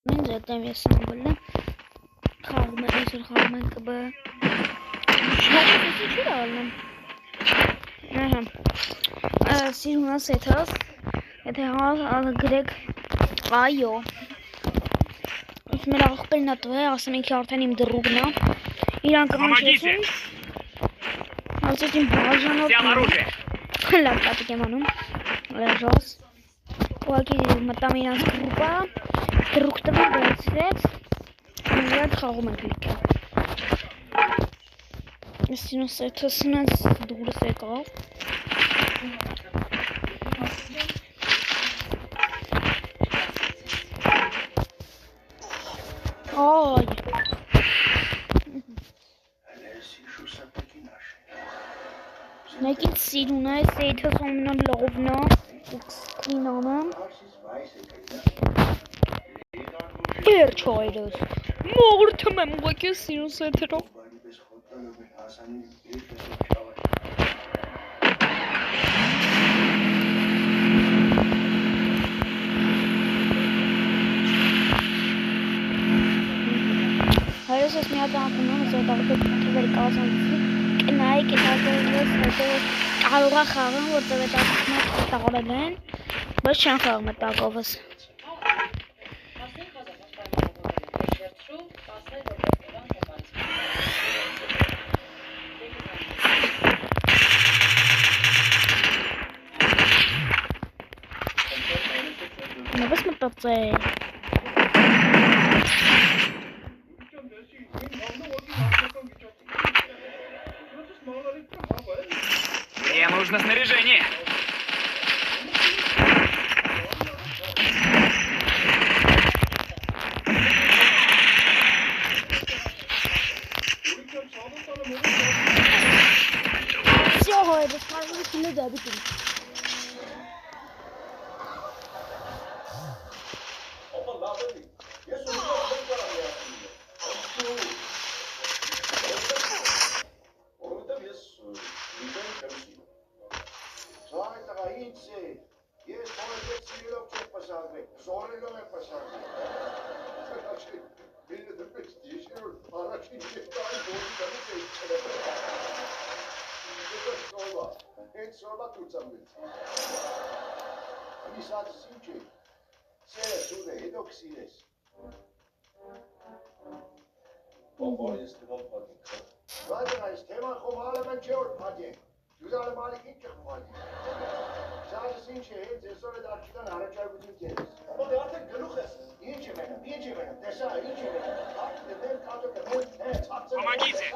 Մենք դեմ ես ամբողջը խաղում ենք կբը շուտով չի ալնում սիրունա սեթաս եթե գրեք այո ըստ մեր աղբերն է տվել ասեմ ինքի արդեն իմ դռուգն է իրան կանչեցին ասեցին բաժանով լավ տատիկ եմ անում լեժոս ուղղակի մտամ իրանց գրուպա դռուգ տվել բացրեց Իրար խաղում ենք լիքը Սիրուն սեթս նենց դուրս եկավ Ay. Nekit siruna seyta somna lovna skrinana. Erçoydos. Mortamam bakı sirun setero. Հայրս ես մի հատ անգամ զետաղը թվեր կազանցի կնայի կետակերս հետո կարող է խաղան որտեղ այդ ակումբը տաղորել են բայց չեն խաղում այդ տակովս Նվես մտածել Мне нужно снаряжение. Все, это сразу сюда бегут. Помогите!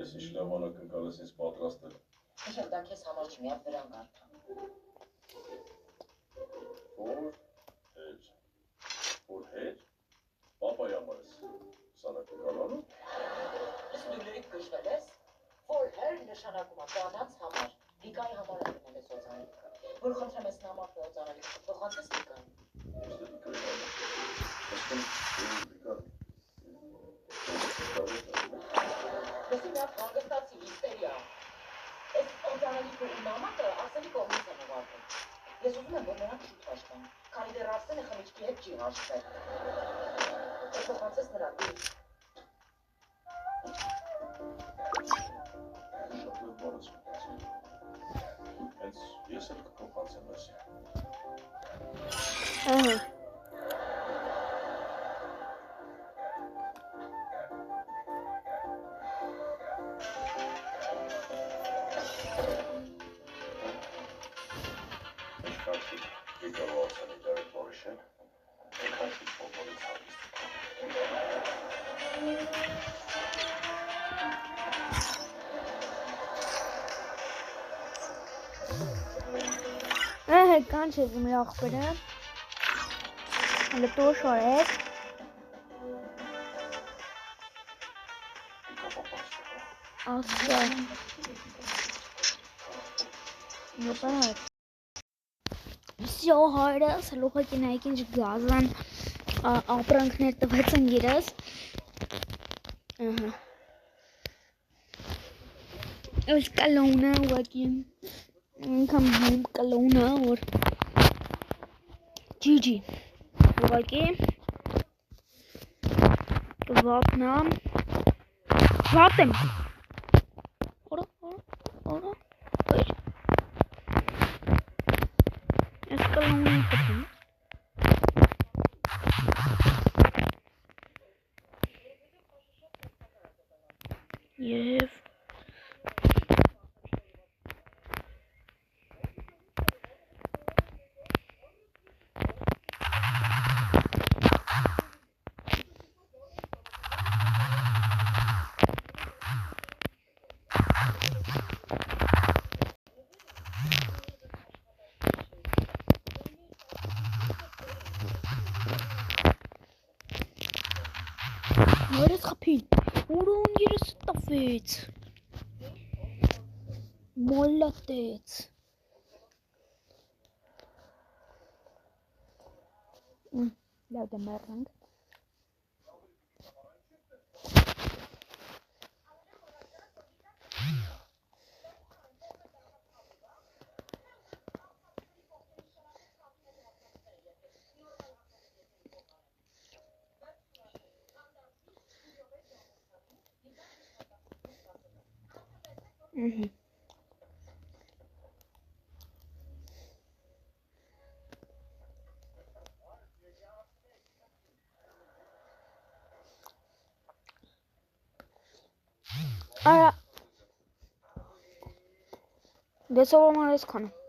Ես ինչ ժամանակ ընկալես ինձ պատրաստել։ Քեզ դա քեզ համար չի, մի հատ վրան կարդա։ Որ հետ։ Պապայի համար ես սանակը գալանում։ Իսկ դու լրիվ գժվել ես, որ հեր նշանակում է կանանց համար, Լիկայի համար է գնել ես օծանելիքը, որ խնդրեմ ես նամակն է օծանելիքը, փոխանցես Լիկային։ Ես մի հատ հանգստացի, հիստերիա։ Այս օծանելիքը ու նամակը Արսենի կողմից են ուղարկել։ Ես ուզում եմ, որ նրանք շուտ հաշվեն, քանի դեռ Արսենը խմիչքի հետ չի հաշվել։ Ես փոխանցես նրան, դու։ Շատ լավ բառից մտածել։ Հենց ես էլ կփոխանցեմ ես։ Ահա կանչեց մեր աղբերը Լտու շորես։ Ասա։ Նոպար։ Всё, հարես, լուխակի նայք ինչ գազան ապրանքներ տվեցն երես։ Ահա։ Այս կալոնը ուղակի ինքան բում կալոնը որ GG ուղակի վապնամ վապեմ օրա ոչ այս կալոնը խփում եւ Որս խփին, որոն երս տվեց, մոլատեց, լավ դե մեռանք, Արա, դե սովորում արես քանը։